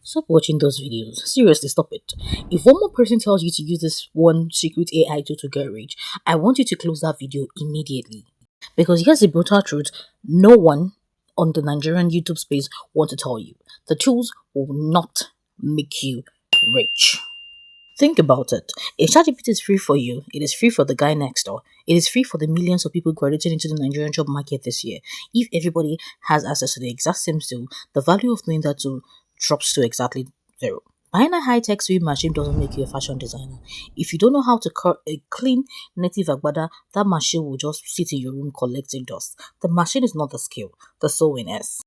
Stop watching those videos. Seriously, stop it. If one more person tells you to use this one secret AI tool to get rich, I want you to close that video immediately. Because here's the brutal truth: no one on the Nigerian YouTube space wants to tell you. The tools will not make you rich. Think about it. If ChatGPT is free for you, it is free for the guy next door. It is free for the millions of people graduating into the Nigerian job market this year. If everybody has access to the exact same tool, the value of knowing that tool drops to exactly zero. Buying a high-tech sewing machine doesn't make you a fashion designer. If you don't know how to cut a clean native agbada, that machine will just sit in your room collecting dust. The machine is not the skill, the sewing is.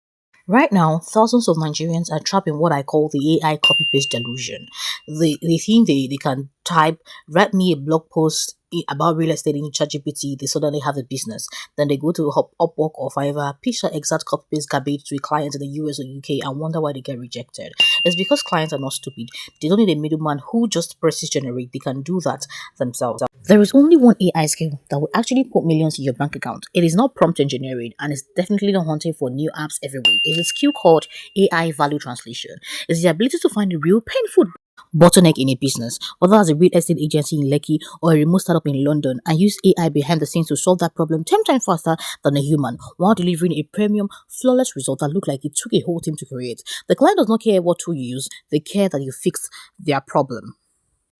Right now, thousands of Nigerians are trapped in what I call the AI copy paste delusion. They think they can type, write me a blog post about real estate in ChatGPT, they suddenly have a business. Then they go to Upwork or Fiverr, pitch that exact copy paste garbage to a client in the US or UK and wonder why they get rejected. It's because clients are not stupid. They don't need a middleman who just presses generate. They can do that themselves. There is only one AI skill that will actually put millions in your bank account. It is not prompt engineering and it's definitely not hunting for new apps everywhere. It's a skill called AI value translation. It's the ability to find the real painful bottleneck in a business, whether as a real estate agency in Lekki or a remote startup in London, and use AI behind the scenes to solve that problem 10 times faster than a human while delivering a premium, flawless result that look like it took a whole team to create. The client does not care what tool you use, they care that you fix their problem.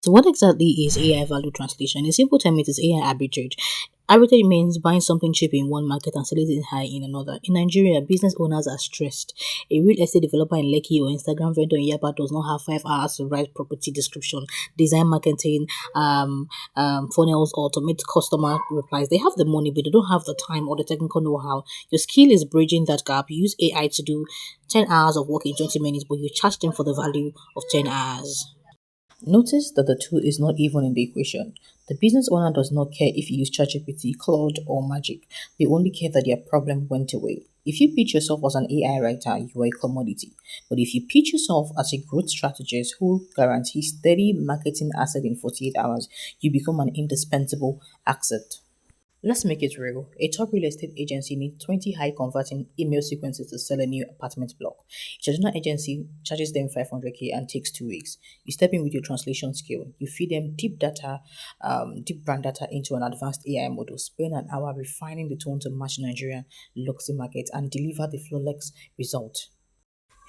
So what exactly is AI value translation? In simple terms, it is AI arbitrage. Arbitrage means buying something cheap in one market and selling it high in another. In Nigeria, business owners are stressed. A real estate developer in Lekki or Instagram vendor in Yaba does not have 5 hours to write property description, design marketing, funnels, or automate customer replies. They have the money, but they don't have the time or the technical know-how. Your skill is bridging that gap. You use AI to do 10 hours of work in 20 minutes, but you charge them for the value of 10 hours. Notice that the tool is not even in the equation. The business owner does not care if you use ChatGPT, Claude, or Magic. They only care that their problem went away. If you pitch yourself as an AI writer, you are a commodity. But if you pitch yourself as a growth strategist who guarantees steady marketing asset in 48 hours, you become an indispensable asset. Let's make it real. A top real estate agency needs 20 high converting email sequences to sell a new apartment block. A traditional agency charges them 500k and takes 2 weeks. You step in with your translation skill. You feed them deep brand data into an advanced AI model, spend an hour refining the tone to match Nigerian luxury market and deliver the flawless result.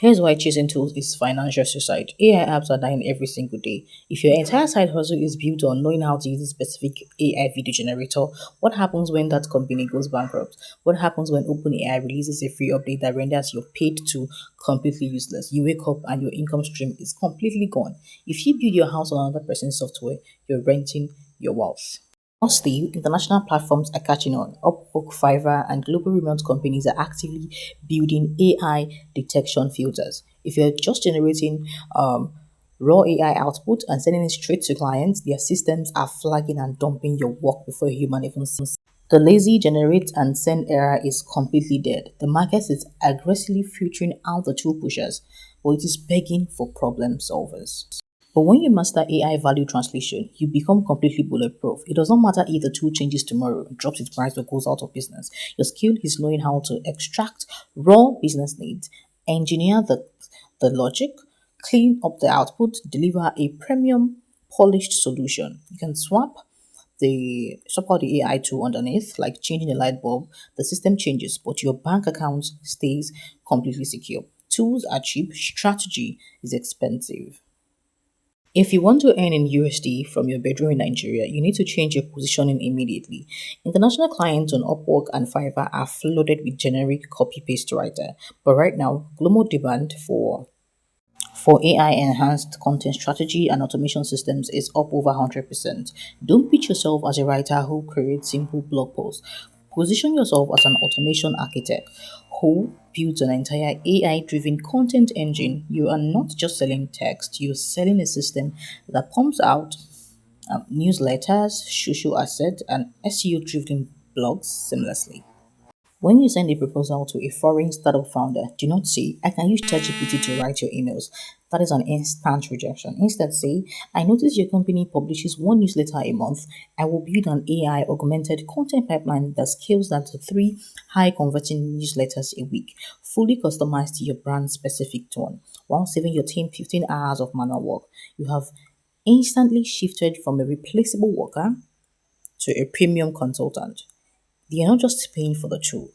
Here's why chasing tools is financial suicide. AI apps are dying every single day. If your entire side hustle is built on knowing how to use a specific AI video generator, what happens when that company goes bankrupt? What happens when OpenAI releases a free update that renders your paid tool completely useless? You wake up and your income stream is completely gone. If you build your house on another person's software, you're renting your wealth. Mostly, international platforms are catching on. Upwork, Fiverr, and global remote companies are actively building AI detection filters. If you're just generating raw AI output and sending it straight to clients, their systems are flagging and dumping your work before a human even sees. The lazy generate and send era is completely dead. The market is aggressively filtering out the tool pushers, but it is begging for problem solvers. But when you master AI value translation, you become completely bulletproof. It does not matter if the tool changes tomorrow, drops its price, or goes out of business. Your skill is knowing how to extract raw business needs, engineer the logic, clean up the output, deliver a premium polished solution. You can swap out the AI tool underneath, like changing a light bulb, the system changes, but your bank account stays completely secure. Tools are cheap, strategy is expensive. If you want to earn in USD from your bedroom in Nigeria, you need to change your positioning immediately. International clients on Upwork and Fiverr are flooded with generic copy-paste writer, but right now, global demand for AI enhanced content strategy and automation systems is up over 100%. Don't pitch yourself as a writer who creates simple blog posts. Position yourself as an automation architect who builds an entire AI driven content engine. You are not just selling text, you're selling a system that pumps out newsletters, social assets, and SEO driven blogs seamlessly. When you send a proposal to a foreign startup founder, do not say, I can use ChatGPT to write your emails. That is an instant rejection. Instead, say, I notice your company publishes one newsletter a month. I will build an AI augmented content pipeline that scales that to 3 high converting newsletters a week, fully customized to your brand specific tone. while saving your team 15 hours of manual work. You have instantly shifted from a replaceable worker to a premium consultant. They are not just paying for the tool,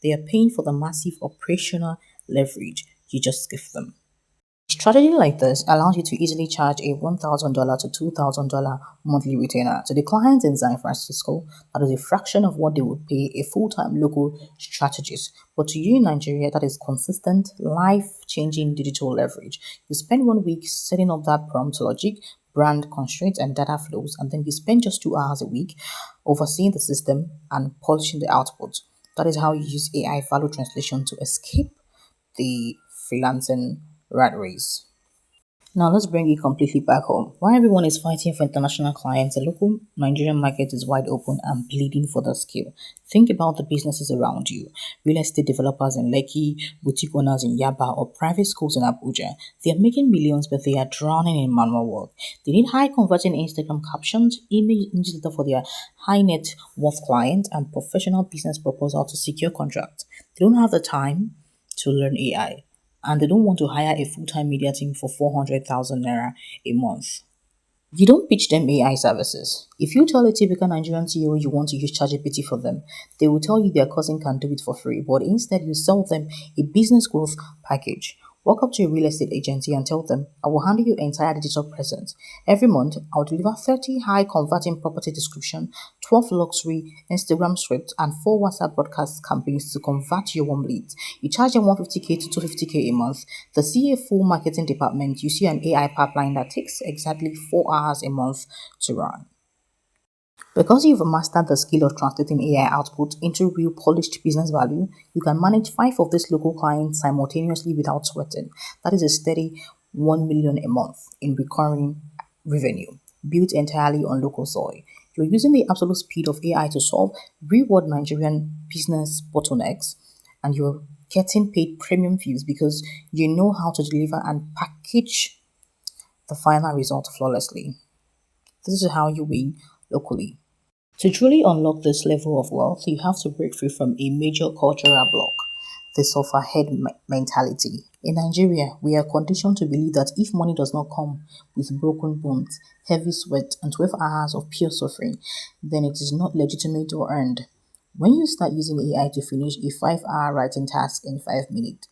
they are paying for the massive operational leverage you just give them. Strategy like this allows you to easily charge a $1,000 to $2,000 monthly retainer to the clients in San Francisco. That is a fraction of what they would pay a full-time local strategist. But to you in Nigeria, that is consistent, life-changing digital leverage. You spend 1 week setting up that prompt logic, brand constraints, and data flows, and then you spend just 2 hours a week overseeing the system and polishing the output. That is how you use AI value translation to escape the freelancing rat race. Now let's bring it completely back home. While everyone is fighting for international clients, the local Nigerian market is wide open and bleeding for the skill. Think about the businesses around you. Real estate developers in Lekki, boutique owners in Yaba, or private schools in Abuja. They are making millions, but they are drowning in manual work. They need high converting Instagram captions, image newsletter for their high net worth clients, and professional business proposal to secure contracts. They don't have the time to learn AI, and they don't want to hire a full-time media team for 400,000 naira a month. You don't pitch them AI services. If you tell a typical Nigerian CEO you want to use ChatGPT for them, they will tell you their cousin can do it for free, but instead you sell them a business growth package. Walk up to a real estate agency and tell them, I will handle your entire digital presence. Every month, I'll deliver 30 high converting property description, 12 luxury Instagram scripts, and 4 WhatsApp broadcast campaigns to convert your warm leads. You charge them 150k to 250k a month. They see a full marketing department. You see an AI pipeline that takes exactly 4 hours a month to run. Because you've mastered the skill of translating AI output into real polished business value, you can manage 5 of these local clients simultaneously without sweating. That is a steady 1 million a month in recurring revenue, built entirely on local soil. You're using the absolute speed of AI to solve real-world Nigerian business bottlenecks, and you're getting paid premium fees because you know how to deliver and package the final result flawlessly. This is how you win locally. To truly unlock this level of wealth, you have to break free from a major cultural block, the sufferhead mentality. In Nigeria, we are conditioned to believe that if money does not come with broken bones, heavy sweat, and 12 hours of pure suffering, then it is not legitimate or earned. When you start using AI to finish a 5-hour writing task in 5 minutes,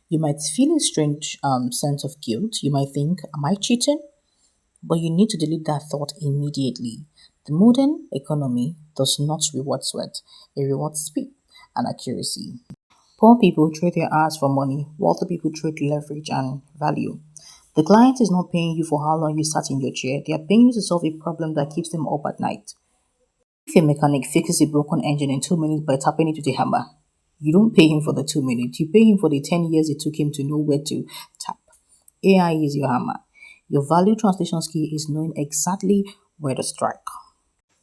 you might feel a strange sense of guilt. You might think, am I cheating? But you need to delete that thought immediately. The modern economy does not reward sweat, it rewards speed and accuracy. Poor people trade their hours for money, wealthy people trade leverage and value. The client is not paying you for how long you sat in your chair, they are paying you to solve a problem that keeps them up at night. If a mechanic fixes a broken engine in 2 minutes by tapping it with a hammer, you don't pay him for the 2 minutes, you pay him for the 10 years it took him to know where to tap. AI is your hammer. Your value translation skill is knowing exactly where to strike.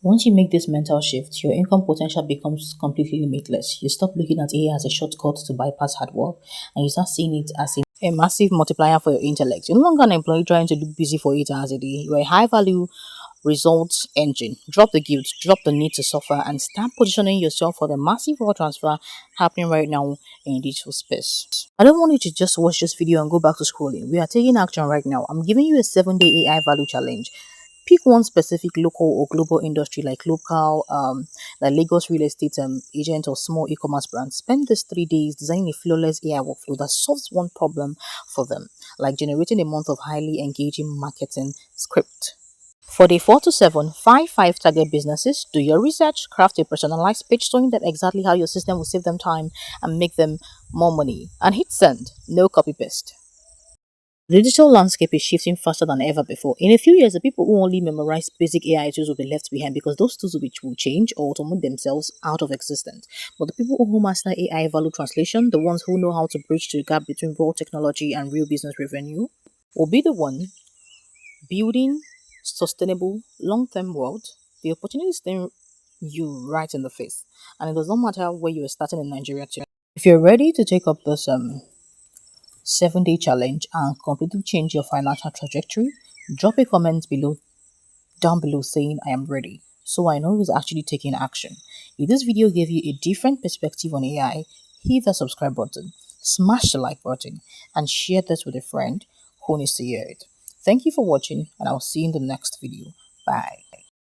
Once you make this mental shift, your income potential becomes completely limitless. You stop looking at AI as a shortcut to bypass hard work, and you start seeing it as a massive multiplier for your intellect. You're no longer an employee trying to look busy for 8 hours a day. You're a high value results engine. Drop the guilt, drop the need to suffer, and start positioning yourself for the massive wealth transfer happening right now in digital space. I don't want you to just watch this video and go back to scrolling. We are taking action right now. I'm giving you a 7-day AI value challenge. Pick one specific local or global industry like Lagos real estate agent or small e-commerce brand. Spend these 3 days designing a flawless AI workflow that solves one problem for them, like generating a month of highly engaging marketing script. For day 4 to 7, five target businesses. Do your research, craft a personalized pitch showing them exactly how your system will save them time and make them more money. And hit send, no copy paste. The digital landscape is shifting faster than ever before. In a few years, the people who only memorize basic AI tools will be left behind because those tools will change or automate themselves out of existence. But the people who master AI value translation, the ones who know how to bridge the gap between raw technology and real business revenue, will be the one building sustainable long-term wealth. The opportunity is staring you right in the face, and it does not matter where you are starting in Nigeria too. If you're ready to take up this 7-day challenge and completely change your financial trajectory, drop a comment down below saying I am ready, so I know who's actually taking action. If this video gave you a different perspective on AI, hit the subscribe button. smash the like button and share this with a friend who needs to hear it. Thank you for watching, and I'll see you in the next video. Bye.